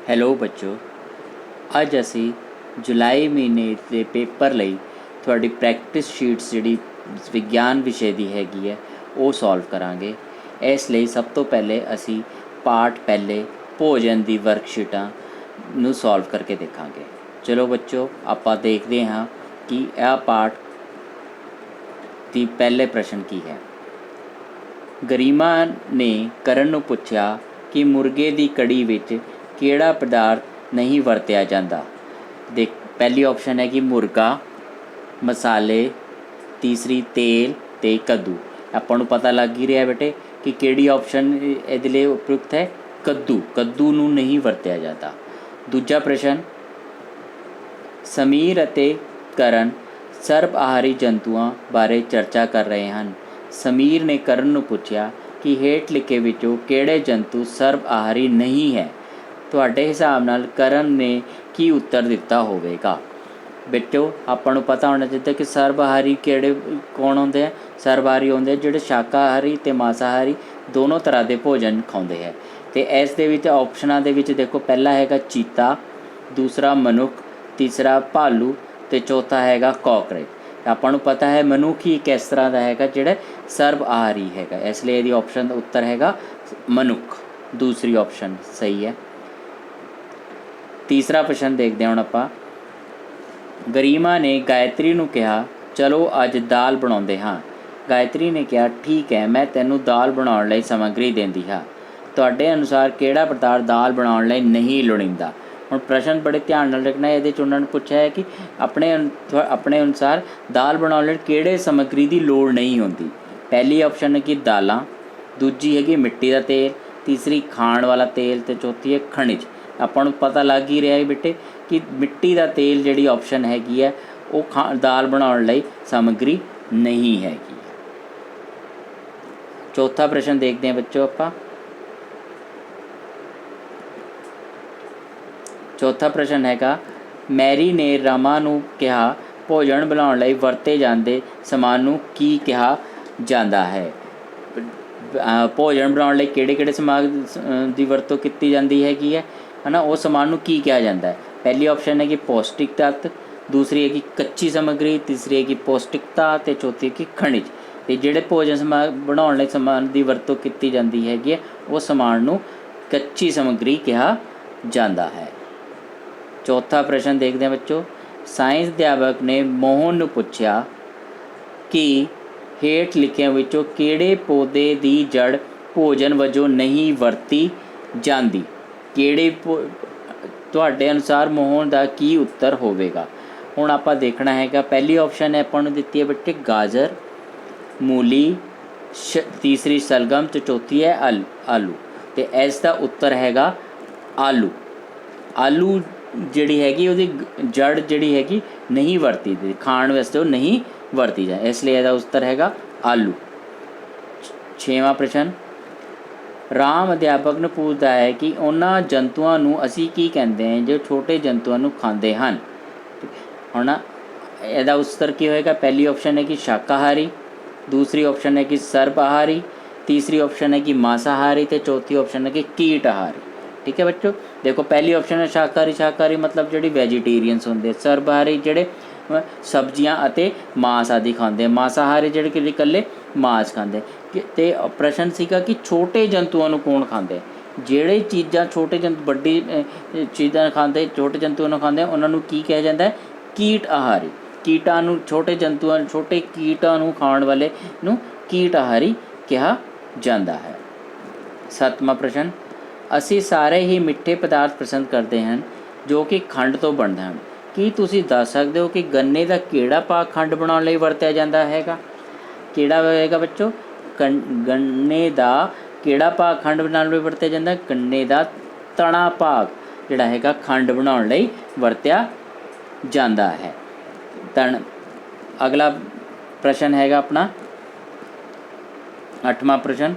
Hello ਬੱਚੋ, ਅੱਜ ਅਸੀਂ ਜੁਲਾਈ ਮਹੀਨੇ ਦੇ ਪੇਪਰ ਲਈ ਤੁਹਾਡੀ ਪ੍ਰੈਕਟਿਸ ਸ਼ੀਟਸ ਜਿਹੜੀ ਵਿਗਿਆਨ ਵਿਸ਼ੇ ਦੀ ਹੈਗੀ ਹੈ ਉਹ ਸੋਲਵ ਕਰਾਂਗੇ। ਇਸ ਲਈ ਸਭ ਤੋਂ ਪਹਿਲੇ ਅਸੀਂ ਪਾਰਟ ਪਹਿਲੇ ਭੋਜਨ ਦੀ ਵਰਕਸ਼ੀਟਾਂ ਨੂੰ ਸੋਲਵ ਕਰਕੇ ਦੇਖਾਂਗੇ। ਚਲੋ ਬੱਚੋ, ਆਪਾਂ ਦੇਖਦੇ ਹਾਂ ਕਿ ਇਹ ਪਾਰਟ ਦੀ ਪਹਿਲੇ ਪ੍ਰਸ਼ਨ ਕੀ ਹੈ। ਗਰੀਮਾ ਨੇ ਕਰਨ ਨੂੰ ਪੁੱਛਿਆ ਕਿ ਮੁਰਗੇ ਦੀ ਕੜੀ ਵਿੱਚ ਕਿਹੜਾ ਪਦਾਰਥ ਨਹੀਂ ਵਰਤਿਆ ਜਾਂਦਾ। ਦੇਖ, ਪਹਿਲੀ ਆਪਸ਼ਨ ਹੈ ਕਿ ਮੁਰਗਾ, ਮਸਾਲੇ, ਤੀਸਰੀ ਤੇਲ ਅਤੇ ਕੱਦੂ। ਆਪਾਂ ਨੂੰ ਪਤਾ ਲੱਗ ਹੀ ਰਿਹਾ ਬੇਟੇ ਕਿ ਕਿਹੜੀ ਆਪਸ਼ਨ ਇਹਦੇ ਲਈ ਉਪਯੁਕਤ ਹੈ। ਕੱਦੂ ਨੂੰ ਨਹੀਂ ਵਰਤਿਆ ਜਾਂਦਾ। ਦੂਜਾ ਪ੍ਰਸ਼ਨ, ਸਮੀਰ ਅਤੇ ਕਰਨ ਸਰਬ ਆਹਾਰੀ ਜੰਤੂਆਂ ਬਾਰੇ ਚਰਚਾ ਕਰ ਰਹੇ ਹਨ। ਸਮੀਰ ਨੇ ਕਰਨ ਨੂੰ ਪੁੱਛਿਆ ਕਿ ਹੇਠ ਲਿਖੇ ਵਿੱਚੋਂ ਕਿਹੜੇ ਜੰਤੂ ਸਰਬ ਆਹਾਰੀ ਨਹੀਂ ਹੈ। ਤੁਹਾਡੇ ਹਿਸਾਬ ਨਾਲ ਕਰਨ ਨੇ ਕੀ ਉੱਤਰ ਦਿੱਤਾ ਹੋਵੇਗਾ। ਬੱਚੋ, ਆਪਾਂ ਨੂੰ ਪਤਾ ਹੋਣਾ ਚਾਹੀਦਾ ਕਿ ਸਰਬ-ਆਹਾਰੀ ਕੌਣ ਹੁੰਦੇ ਆ। ਸਰਬ-ਆਹਾਰੀ ਹੁੰਦੇ ਆ ਜਿਹੜੇ ਸ਼ਾਕਾਹਾਰੀ ਅਤੇ ਮਾਸਾਹਾਰੀ ਦੋਨੋਂ ਤਰ੍ਹਾਂ ਦੇ ਭੋਜਨ ਖਾਂਦੇ ਹੈ। ਅਤੇ ਇਸ ਦੇ ਵਿੱਚ ਆਪਸ਼ਨਾਂ ਦੇ ਵਿੱਚ ਦੇਖੋ, ਪਹਿਲਾ ਹੈਗਾ ਚੀਤਾ, ਦੂਸਰਾ ਮਨੁੱਖ, ਤੀਸਰਾ ਭਾਲੂ ਅਤੇ ਚੌਥਾ ਹੈਗਾ ਕਾਕਰੋਚ। ਆਪਾਂ ਨੂੰ ਪਤਾ ਹੈ ਮਨੁੱਖ ਹੀ ਕਿਸ ਤਰ੍ਹਾਂ ਦਾ ਹੈਗਾ ਜਿਹੜਾ ਸਰਬ-ਆਹਾਰੀ ਹੈਗਾ, ਇਸ ਲਈ ਇਹਦੀ ਆਪਸ਼ਨ ਦਾ ਉੱਤਰ ਹੈਗਾ ਮਨੁੱਖ। ਦੂਸਰੀ ਆਪਸ਼ਨ ਸਹੀ ਹੈ। ਤੀਸਰਾ ਪ੍ਰਸ਼ਨ ਦੇਖਦੇ ਹਾਂ ਹੁਣ ਆਪਾਂ। ਗਰੀਮਾ ਨੇ ਗਾਇਤਰੀ ਨੂੰ ਕਿਹਾ, ਚਲੋ ਅੱਜ ਦਾਲ ਬਣਾਉਂਦੇ ਹਾਂ। ਗਾਇਤਰੀ ਨੇ ਕਿਹਾ, ਠੀਕ ਹੈ, ਮੈਂ ਤੈਨੂੰ ਦਾਲ ਬਣਾਉਣ ਲਈ ਸਮੱਗਰੀ ਦਿੰਦੀ ਹਾਂ। ਤੁਹਾਡੇ ਅਨੁਸਾਰ ਕਿਹੜਾ ਪਦਾਰਥ ਦਾਲ ਬਣਾਉਣ ਲਈ ਨਹੀਂ ਲੋੜੀਂਦਾ। ਹੁਣ ਪ੍ਰਸ਼ਨ ਬੜੇ ਧਿਆਨ ਨਾਲ ਰੱਖਣਾ। ਇਹਦੇ 'ਚ ਉਹਨਾਂ ਨੇ ਪੁੱਛਿਆ ਹੈ ਕਿ ਆਪਣੇ ਅਨੁਸਾਰ ਦਾਲ ਬਣਾਉਣ ਲਈ ਕਿਹੜੇ ਸਮੱਗਰੀ ਦੀ ਲੋੜ ਨਹੀਂ ਹੁੰਦੀ। ਪਹਿਲੀ ਆਪਸ਼ਨ ਹੈ ਕਿ ਦਾਲਾਂ, ਦੂਜੀ ਹੈਗੀ ਮਿੱਟੀ ਦਾ ਤੇਲ, ਤੀਸਰੀ ਖਾਣ ਵਾਲਾ ਤੇਲ ਅਤੇ ਚੌਥੀ ਹੈ ਖਣਿਜ। ਆਪਾਂ ਨੂੰ ਪਤਾ ਲੱਗ ਹੀ ਰਿਹਾ ਬੇਟੇ ਕਿ ਮਿੱਟੀ ਦਾ ਤੇਲ ਜਿਹੜੀ ਆਪਸ਼ਨ ਹੈਗੀ ਹੈ ਉਹ ਦਾਲ ਬਣਾਉਣ ਲਈ ਸਮੱਗਰੀ ਨਹੀਂ ਹੈਗੀ। ਚੌਥਾ ਪ੍ਰਸ਼ਨ ਦੇਖਦੇ ਹਾਂ ਬੱਚੋ ਆਪਾਂ। ਚੌਥਾ ਪ੍ਰਸ਼ਨ ਹੈਗਾ, ਮੈਰੀ ਨੇ ਰਮਾ ਨੂੰ ਕਿਹਾ, ਭੋਜਨ ਬਣਾਉਣ ਲਈ ਵਰਤੇ ਜਾਂਦੇ ਸਮਾਨ ਨੂੰ ਕੀ ਕਿਹਾ ਜਾਂਦਾ ਹੈ। ਭੋਜਨ ਬਣਾਉਣ ਲਈ ਕਿਹੜੇ ਸਮਾਨ ਦੀ ਵਰਤੋਂ ਕੀਤੀ ਜਾਂਦੀ ਹੈਗੀ ਹੈ ਨਾ, ਉਹ ਸਮਾਨ ਨੂੰ ਕੀ ਕਿਹਾ ਜਾਂਦਾ ਹੈ। ਪਹਿਲੀ ਆਪਸ਼ਨ ਹੈ ਕਿ ਪੌਸ਼ਟਿਕ ਤੱਤ, ਦੂਸਰੀ ਹੈ ਕਿ ਕੱਚੀ ਸਮੱਗਰੀ, ਤੀਸਰੀ ਹੈ ਕਿ ਪੌਸ਼ਟਿਕਤਾ ਅਤੇ ਚੌਥੀ ਹੈ ਕਿ ਖਣਿਜ। ਅਤੇ ਜਿਹੜੇ ਭੋਜਨ ਬਣਾਉਣ ਲਈ ਸਮਾਨ ਦੀ ਵਰਤੋਂ ਕੀਤੀ ਜਾਂਦੀ ਹੈਗੀ ਹੈ ਉਹ ਸਮਾਨ ਨੂੰ ਕੱਚੀ ਸਮੱਗਰੀ ਕਿਹਾ ਜਾਂਦਾ ਹੈ। ਚੌਥਾ ਪ੍ਰਸ਼ਨ ਦੇਖਦੇ ਹਾਂ ਬੱਚੋ। ਸਾਇੰਸ ਅਧਿਆਪਕ ਨੇ ਮੋਹਨ ਨੂੰ ਪੁੱਛਿਆ ਕਿ ਹੇਠ ਲਿਖਿਆਂ ਵਿੱਚੋਂ ਕਿਹੜੇ ਪੌਦੇ ਦੀ ਜੜ੍ਹ ਭੋਜਨ ਵਜੋਂ ਨਹੀਂ ਵਰਤੀ ਜਾਂਦੀ। ਤੁਹਾਡੇ ਅਨੁਸਾਰ ਮੋਹਨ ਦਾ ਕੀ ਉੱਤਰ ਹੋਵੇਗਾ। ਹੁਣ ਆਪਾਂ ਦੇਖਣਾ ਹੈਗਾ। ਪਹਿਲੀ ਆਪਸ਼ਨ ਹੈ ਆਪਾਂ ਨੂੰ ਦਿੱਤੀ ਹੈ ਬੱਚੇ ਗਾਜਰ, ਮੂਲੀ, ਤੀਸਰੀ ਸ਼ਲਗਮ ਅਤੇ ਚੌਥੀ ਹੈ ਆਲੂ। ਅਤੇ ਇਸ ਦਾ ਉੱਤਰ ਹੈਗਾ ਆਲੂ ਜਿਹੜੀ ਹੈਗੀ ਉਹਦੀ ਜੜ੍ਹ ਜਿਹੜੀ ਹੈਗੀ ਨਹੀਂ ਵਰਤੀ ਦੀ, ਖਾਣ ਵਾਸਤੇ ਉਹ ਨਹੀਂ ਵਰਤੀ ਜਾਂਦੀ, ਇਸ ਲਈ ਇਹਦਾ ਉੱਤਰ ਹੈਗਾ ਆਲੂ। ਛੇਵਾਂ ਪ੍ਰਸ਼ਨ, ਰਾਮ ਅਧਿਆਪਕ ਨੂੰ ਪੁੱਛਦਾ ਹੈ ਕਿ ਉਹਨਾਂ ਜੰਤੂਆਂ ਨੂੰ ਅਸੀਂ ਕੀ ਕਹਿੰਦੇ ਹਾਂ ਜੋ ਛੋਟੇ ਜੰਤੂਆਂ ਨੂੰ ਖਾਂਦੇ ਹਨ। ਹੁਣ ਇਹਦਾ ਉੱਤਰ ਕੀ ਹੋਏਗਾ। ਪਹਿਲੀ ਆਪਸ਼ਨ ਹੈ ਕਿ ਸ਼ਾਕਾਹਾਰੀ, ਦੂਸਰੀ ਆਪਸ਼ਨ ਹੈ ਕਿ ਸਰਬ-ਆਹਾਰੀ, ਤੀਸਰੀ ਆਪਸ਼ਨ ਹੈ ਕਿ ਮਾਸਾਹਾਰੀ ਅਤੇ ਚੌਥੀ ਆਪਸ਼ਨ ਹੈ ਕਿ ਕੀਟਾਹਾਰੀ। ਠੀਕ ਹੈ ਬੱਚੋ। ਦੇਖੋ, ਪਹਿਲੀ ਆਪਸ਼ਨ ਹੈ ਸ਼ਾਕਾਹਾਰੀ ਮਤਲਬ ਜਿਹੜੀ ਵੈਜੀਟੇਰੀਅਨਸ ਹੁੰਦੇ, ਸਰਬ-ਆਹਾਰੀ ਜਿਹੜੇ ਸਬਜ਼ੀਆਂ ਅਤੇ ਮਾਂਸ ਆਦਿ ਖਾਂਦੇ, ਮਾਸਾਹਾਰੀ ਜਿਹੜੇ ਕਿ ਇਕੱਲੇ ਮਾਂਸ ਖਾਂਦੇ। ਅਤੇ ਪ੍ਰਸ਼ਨ ਸੀਗਾ ਕਿ ਛੋਟੇ ਜੰਤੂਆਂ ਨੂੰ ਕੌਣ ਖਾਂਦੇ। ਜਿਹੜੇ ਚੀਜ਼ਾਂ ਵੱਡੀ ਚੀਜ਼ਾਂ ਖਾਂਦੇ, ਛੋਟੇ ਜੰਤੂਆਂ ਨੂੰ ਖਾਂਦੇ, ਉਹਨਾਂ ਨੂੰ ਕੀ ਕਿਹਾ ਜਾਂਦਾ ਹੈ, ਕੀਟਾਹਾਰੀ। ਛੋਟੇ ਕੀਟਾਂ ਨੂੰ ਖਾਣ ਵਾਲੇ ਨੂੰ ਕੀਟਾਹਾਰੀ ਕਿਹਾ ਜਾਂਦਾ ਹੈ। ਸੱਤਵਾਂ ਪ੍ਰਸ਼ਨ, ਅਸੀਂ ਸਾਰੇ ਹੀ ਮਿੱਠੇ ਪਦਾਰਥ ਪਸੰਦ ਕਰਦੇ ਹਨ ਜੋ ਕਿ ਖੰਡ ਤੋਂ ਬਣਦੇ ਹਨ। ਕੀ ਤੁਸੀਂ ਦੱਸ ਸਕਦੇ ਹੋ ਕਿ ਗੰਨੇ ਦਾ ਕਿਹੜਾ ਭਾਗ ਖੰਡ ਬਣਾਉਣ ਲਈ ਵਰਤਿਆ ਜਾਂਦਾ ਹੈਗਾ। ਕਿਹੜਾ ਹੋਏਗਾ ਬੱਚੋ। ਗੰਨੇ ਦਾ ਕਿਹੜਾ ਭਾਗ ਖੰਡ ਬਣਾਉਣ ਲਈ ਵਰਤਿਆ ਜਾਂਦਾ। ਗੰਨੇ ਦਾ ਤਣਾ ਭਾਗ ਜਿਹੜਾ ਹੈਗਾ ਖੰਡ ਬਣਾਉਣ ਲਈ ਵਰਤਿਆ ਜਾਂਦਾ ਹੈ। ਅਗਲਾ ਪ੍ਰਸ਼ਨ ਹੈਗਾ ਆਪਣਾ 8ਵਾਂ ਪ੍ਰਸ਼ਨ,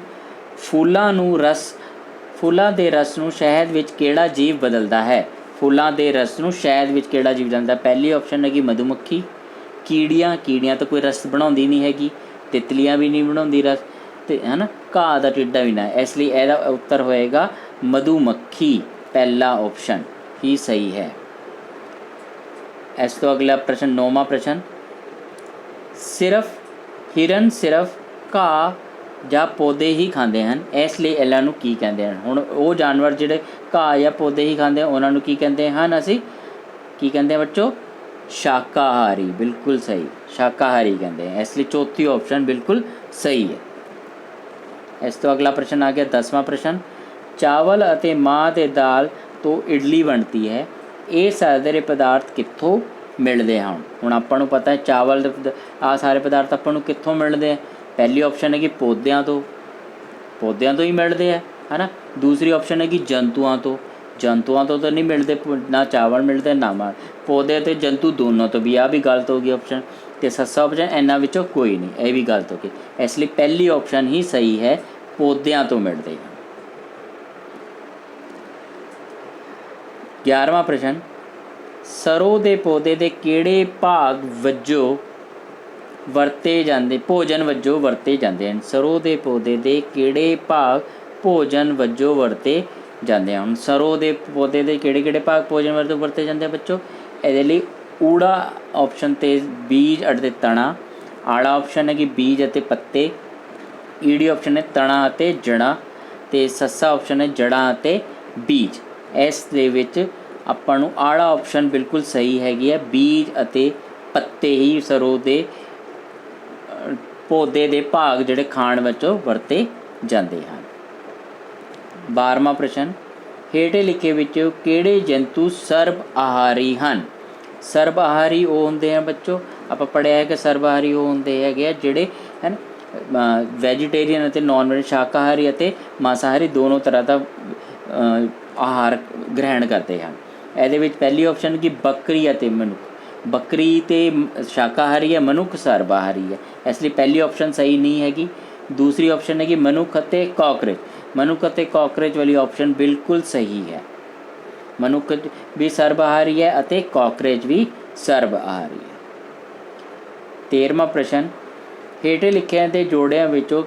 ਫੁੱਲਾਂ ਦੇ ਰਸ ਨੂੰ ਸ਼ਹਿਦ ਵਿੱਚ ਕਿਹੜਾ ਜੀਵ ਬਦਲਦਾ ਹੈ। ਫੁੱਲਾਂ ਦੇ ਰਸ ਨੂੰ ਸ਼ਹਿਦ ਵਿੱਚ ਕਿਹੜਾ ਜੀਵ ਬਦਲਦਾ। ਪਹਿਲੀ ਆਪਸ਼ਨ ਹੈਗੀ ਮਧੂਮੱਖੀ, ਕੀੜੀਆਂ ਤਾਂ ਕੋਈ ਰਸ ਬਣਾਉਂਦੀ ਨਹੀਂ ਹੈਗੀ, ਤਿਤਲੀਆਂ ਵੀ ਨਹੀਂ ਬਣਾਉਂਦੀ ਰਸ, ਅਤੇ ਹੈ ਨਾ ਘਾਹ ਦਾ ਟਿੱਡਾ ਵੀ ਨਾ, ਇਸ ਲਈ ਇਹਦਾ ਉੱਤਰ ਹੋਏਗਾ ਮਧੂਮੱਖੀ। पहला ऑप्शन ही सही है। इस तो अगला प्रश्न 9वां प्रश्न, सिर्फ हिरन सिर्फ घाह ਜਾਂ ਪੌਦੇ ਹੀ ਖਾਂਦੇ ਹਨ, ਇਸ ਲਈ ਇਹਨਾਂ ਨੂੰ ਕੀ ਕਹਿੰਦੇ ਹਨ? ਹੁਣ ਉਹ ਜਾਨਵਰ ਜਿਹੜੇ ਘਾਹ ਜਾਂ ਪੌਦੇ ਹੀ ਖਾਂਦੇ ਉਹਨਾਂ ਨੂੰ ਕੀ ਕਹਿੰਦੇ ਹਨ? ਅਸੀਂ ਕੀ ਕਹਿੰਦੇ ਹਾਂ ਬੱਚੋ? ਸ਼ਾਕਾਹਾਰੀ। ਬਿਲਕੁਲ ਸਹੀ, ਸ਼ਾਕਾਹਾਰੀ ਕਹਿੰਦੇ हैं। ਇਸ ਲਈ ਚੌਥੀ ऑप्शन बिल्कुल सही है। ਇਸ ਤੋਂ ਅਗਲਾ ਪ੍ਰਸ਼ਨ ਆ ਗਿਆ 10ਵਾਂ ਪ੍ਰਸ਼ਨ, ਚਾਵਲ ਅਤੇ ਮਾਂਹ ਅਤੇ ਦਾਲ ਤੋਂ ਇਡਲੀ ਬਣਦੀ ਹੈ, ਇਹ ਸਾਰੇ ਪਦਾਰਥ ਕਿੱਥੋਂ ਮਿਲਦੇ ਹਨ? ਹੁਣ ਆਪਾਂ ਨੂੰ ਪਤਾ ਹੈ ਚਾਵਲ ਆ ਸਾਰੇ ਪਦਾਰਥ ਆਪਾਂ ਨੂੰ ਕਿੱਥੋਂ ਮਿਲਦੇ ਆ? ਪਹਿਲੀ ऑप्शन है कि ਪੌਦਿਆਂ ਤੋਂ ਹੀ ਮਿਲਦੇ ਹੈ ਨਾ। ਦੂਸਰੀ ऑप्शन है कि ਜੰਤੂਆਂ ਤੋਂ ਤਾਂ ਨਹੀਂ ਮਿਲਦੇ, ਨਾ ਚਾਵਲ ਮਿਲਦੇ ਨਾ ਮਾਂਹ। ਪੌਦੇ ਅਤੇ ਜੰਤੂ ਦੋਨੋਂ ਤੋਂ ਵੀ, ਆ ਵੀ ਗਲਤ ਹੋ ਗਈ ऑप्शन। ਅਤੇ ਸੱਸਾ ऑप्शन ਇਹਨਾਂ ਵਿੱਚੋਂ ਕੋਈ ਨਹੀਂ, ਇਹ ਵੀ ਗਲਤ ਹੋ ਗਈ। ਇਸ ਲਈ ਪਹਿਲੀ ऑप्शन ਹੀ ਸਹੀ ਹੈ, ਪੌਦਿਆਂ ਤੋਂ ਮਿਲਦੇ ਹਨ। 11ਵਾਂ ਪ੍ਰਸ਼ਨ, ਸਰੋਂ ਦੇ ਪੌਦੇ ਦੇ ਕਿਹੜੇ ਭਾਗ ਵਜੋਂ ਵਰਤੇ ਜਾਂਦੇ ਭੋਜਨ ਵਜੋਂ ਵਰਤੇ ਜਾਂਦੇ ਹਨ? ਸਰੋਂ ਦੇ ਪੌਦੇ ਦੇ ਕਿਹੜੇ ਭਾਗ ਭੋਜਨ ਵਜੋਂ ਵਰਤੇ ਜਾਂਦੇ ਹਨ? ਸਰੋਂ ਦੇ ਪੌਦੇ ਦੇ ਕਿਹੜੇ ਭਾਗ ਭੋਜਨ ਵਜੋਂ ਵਰਤੇ ਜਾਂਦੇ ਆ ਬੱਚੋ? ਇਹਦੇ ਲਈ ਊੜਾ ऑप्शन ਤੇ ਬੀਜ ਅਤੇ ਤਣਾ, ਆੜਾ ऑप्शन ਹੈ ਕਿ ਬੀਜ ਅਤੇ ਪੱਤੇ, ਈੜੀ ऑप्शन ਹੈ ਤਣਾ ਅਤੇ ਜੜ੍ਹਾਂ, ਅਤੇ ਸੱਸਾ ऑप्शन ਹੈ ਜੜ੍ਹਾਂ ਅਤੇ ਬੀਜ। ਇਸ ਦੇ ਵਿੱਚ ਆਪਾਂ ਨੂੰ ਆੜਾ ऑप्शन ਬਿਲਕੁਲ ਸਹੀ ਹੈਗੀ ਹੈ, ਬੀਜ ਅਤੇ ਪੱਤੇ ਹੀ ਸਰੋਂ ਦੇ ਪੌਦੇ ਦੇ ਭਾਗ ਜਿਹੜੇ ਖਾਣ ਵਿੱਚੋਂ ਵਰਤੇ ਜਾਂਦੇ ਹਨ। 12ਵਾਂ ਪ੍ਰਸ਼ਨ, ਹੇਠੇ ਲਿਖੇ ਵਿੱਚੋਂ ਕਿਹੜੇ ਜੰਤੂ ਸਰਬ ਆਹਾਰੀ ਹਨ? ਸਰਬ ਆਹਾਰੀ ਉਹ ਹੁੰਦੇ ਆ ਬੱਚੋ, ਆਪਾਂ ਪੜ੍ਹਿਆ ਹੈ ਕਿ ਸਰਬ ਆਹਾਰੀ ਉਹ ਹੁੰਦੇ ਹੈਗੇ ਆ ਜਿਹੜੇ ਹਨ ਵੈਜੀਟੇਰੀਅਨ ਅਤੇ ਨੋਨ ਵੈਜ, ਸ਼ਾਕਾਹਾਰੀ ਅਤੇ ਮਾਸਾਹਾਰੀ ਦੋਨੋਂ ਤਰ੍ਹਾਂ ਦਾ ਆਹਾਰ ਗ੍ਰਹਿਣ ਕਰਦੇ ਹਨ। ਇਹਦੇ ਵਿੱਚ ਪਹਿਲੀ ऑप्शन ਕਿ ਬੱਕਰੀ ਅਤੇ ਮਨੁੱਖ, ਬੱਕਰੀ ਤੇ ਸ਼ਾਕਾਹਾਰੀ ਹੈ, ਮਨੁੱਖ ਸਰਬਾਹਾਰੀ ਹੈ, ਇਸ ਲਈ ਪਹਿਲੀ ऑप्शन ਸਹੀ ਨਹੀਂ ਹੈਗੀ। ਦੂਸਰੀ ऑप्शन ਹੈ ਕਿ ਮਨੁੱਖ ਅਤੇ ਕਾਕਰੋਚ, ਮਨੁੱਖ ਅਤੇ ਕਾਕਰੋਚ ਵਾਲੀ ऑप्शन ਬਿਲਕੁਲ ਸਹੀ ਹੈ। ਮਨੁੱਖ ਵੀ ਸਰਬਾਹਾਰੀ ਹੈ ਅਤੇ ਕਾਕਰੋਚ ਵੀ ਸਰਬਾਹਾਰੀ ਹੈ। 13ਵਾਂ ਪ੍ਰਸ਼ਨ, ਹੇਠੇ ਲਿਖਿਆਂ ਦੇ ਜੋੜਿਆਂ ਵਿੱਚੋਂ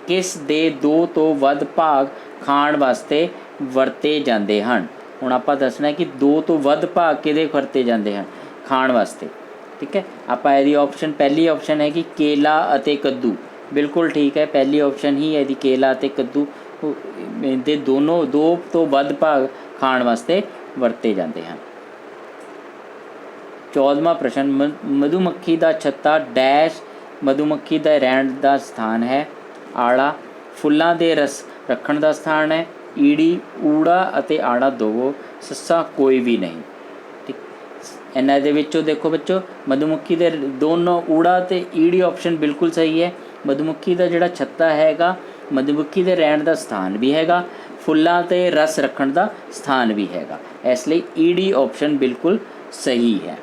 ਕਿਸ ਦੇ 2 ਤੋਂ ਵੱਧ ਭਾਗ ਖਾਣ ਵਾਸਤੇ ਵਰਤੇ ਜਾਂਦੇ ਹਨ? ਹੁਣ ਆਪਾਂ ਦੱਸਣਾ ਕਿ 2 ਤੋਂ ਵੱਧ ਭਾਗ ਕਿਹਦੇ ਵਰਤੇ ਜਾਂਦੇ ਹਨ ਖਾਣ ਵਾਸਤੇ, ਠੀਕ ਹੈ। ਆਪਾਂ ਇਹਦੀ ऑप्शन ਪਹਿਲੀ ऑप्शन ਹੈ ਕਿ ਕੇਲਾ ਅਤੇ ਕੱਦੂ, ਬਿਲਕੁਲ ਠੀਕ ਹੈ, ਪਹਿਲੀ ऑप्शन ਹੀ ਇਹਦੀ ਕੇਲਾ ਅਤੇ ਕੱਦੂ ਦੇ ਦੋਨੋਂ 2 ਤੋਂ ਵੱਧ ਭਾਗ ਖਾਣ ਵਾਸਤੇ ਵਰਤੇ ਜਾਂਦੇ ਹਨ। 14ਵਾਂ ਪ੍ਰਸ਼ਨ, ਮਧੂਮੱਖੀ ਦਾ ਛੱਤਾ ਡੈਸ਼ ਮਧੂਮੱਖੀ ਦਾ ਰਹਿਣ ਦਾ ਸਥਾਨ ਹੈ? ਆੜਾ ਫੁੱਲਾਂ ਦੇ ਰਸ ਰੱਖਣ ਦਾ ਸਥਾਨ ਹੈ, ਈੜੀ ਊੜਾ ਅਤੇ ਆੜਾ ਦੋਵੋ, ਸੱਸਾ ਕੋਈ ਵੀ ਨਹੀਂ। ਠੀਕ, ਇਹਨਾਂ ਦੇ ਵਿੱਚੋਂ ਦੇਖੋ ਬੱਚੋ, ਮਧੂਮੱਖੀ ਦੇ ਦੋਨੋਂ ਊੜਾ ਅਤੇ ਈੜੀ ऑप्शन ਬਿਲਕੁਲ ਸਹੀ ਹੈ। ਮਧੂਮੱਖੀ ਦਾ ਜਿਹੜਾ ਛੱਤਾ ਹੈਗਾ, ਮਧੂਮੱਖੀ ਦੇ ਰਹਿਣ ਦਾ ਸਥਾਨ ਵੀ ਹੈਗਾ, ਫੁੱਲਾਂ 'ਤੇ ਰਸ ਰੱਖਣ ਦਾ ਸਥਾਨ ਵੀ ਹੈਗਾ, ਇਸ ਲਈ ਈੜੀ ऑप्शन ਬਿਲਕੁਲ ਸਹੀ ਹੈ।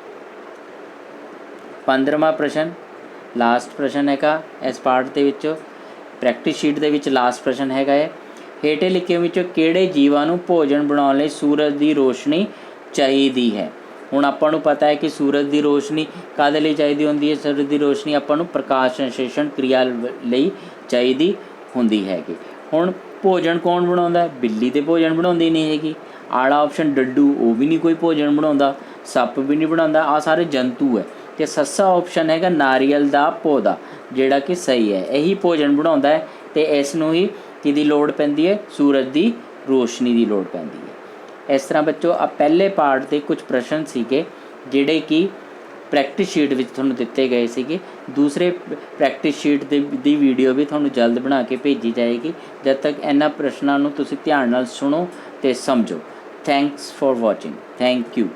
15ਵਾਂ ਪ੍ਰਸ਼ਨ ਲਾਸਟ ਪ੍ਰਸ਼ਨ ਹੈਗਾ ਇਸ ਪਾਰਟ ਦੇ ਵਿੱਚੋਂ, ਪ੍ਰੈਕਟਿਸ ਸ਼ੀਟ ਦੇ ਵਿੱਚ ਲਾਸਟ ਪ੍ਰਸ਼ਨ ਹੈਗਾ ਹੈ, ਹੇਠੇ ਲਿਖੇ ਵਿੱਚੋਂ ਕਿਹੜੇ ਜੀਵਾਂ ਨੂੰ ਭੋਜਨ ਬਣਾਉਣ ਲਈ ਸੂਰਜ ਦੀ ਰੋਸ਼ਨੀ ਚਾਹੀਦੀ ਹੈ? ਹੁਣ ਆਪਾਂ ਨੂੰ ਪਤਾ ਹੈ ਕਿ ਸੂਰਜ ਦੀ ਰੋਸ਼ਨੀ ਕਾਹਦੇ ਲਈ ਚਾਹੀਦੀ ਹੁੰਦੀ ਹੈ? ਸੂਰਜ ਦੀ ਰੋਸ਼ਨੀ ਆਪਾਂ ਨੂੰ ਪ੍ਰਕਾਸ਼ ਸੰਸ਼ਲੇਸ਼ਣ ਕਿਰਿਆ ਲਈ ਚਾਹੀਦੀ ਹੁੰਦੀ ਹੈਗੀ। ਹੁਣ ਭੋਜਨ ਕੌਣ ਬਣਾਉਂਦਾ? ਬਿੱਲੀ ਤੇ ਭੋਜਨ ਬਣਾਉਂਦੀ ਨਹੀਂ ਹੈਗੀ। ਆੜਾ ऑप्शन ਡੱਡੂ, ਉਹ ਵੀ ਨਹੀਂ ਕੋਈ ਭੋਜਨ ਬਣਾਉਂਦਾ, ਸੱਪ ਵੀ ਨਹੀਂ ਬਣਾਉਂਦਾ, ਆਹ ਸਾਰੇ ਜੰਤੂ ਹੈ। ਅਤੇ ਸੱਸਾ ऑप्शन ਹੈਗਾ ਨਾਰੀਅਲ ਦਾ ਪੌਦਾ, ਜਿਹੜਾ ਕਿ ਸਹੀ ਹੈ, ਇਹੀ ਭੋਜਨ ਬਣਾਉਂਦਾ ਹੈ ਅਤੇ ਇਸ ਨੂੰ ਹੀ ਕਿਹਦੀ ਲੋੜ ਪੈਂਦੀ ਹੈ? ਸੂਰਜ ਦੀ ਰੋਸ਼ਨੀ ਦੀ ਲੋੜ ਪੈਂਦੀ ਹੈ। ਇਸ ਤਰ੍ਹਾਂ ਬੱਚੋ ਆ ਪਹਿਲੇ ਪਾਰਟ ਦੇ ਕੁਝ ਪ੍ਰਸ਼ਨ ਸੀਗੇ ਜਿਹੜੇ ਕਿ ਪ੍ਰੈਕਟਿਸ ਸ਼ੀਟ ਵਿੱਚ ਤੁਹਾਨੂੰ ਦਿੱਤੇ ਗਏ ਸੀਗੇ। ਦੂਸਰੇ ਪ੍ਰੈਕਟਿਸ ਸ਼ੀਟ ਦੀ ਵੀਡੀਓ ਵੀ ਤੁਹਾਨੂੰ ਜਲਦ ਬਣਾ ਕੇ ਭੇਜੀ ਜਾਏਗੀ। ਜਦ ਤੱਕ ਇਹਨਾਂ ਪ੍ਰਸ਼ਨਾਂ ਨੂੰ ਤੁਸੀਂ ਧਿਆਨ ਨਾਲ ਸੁਣੋ ਅਤੇ ਸਮਝੋ। Thanks for watching. Thank you.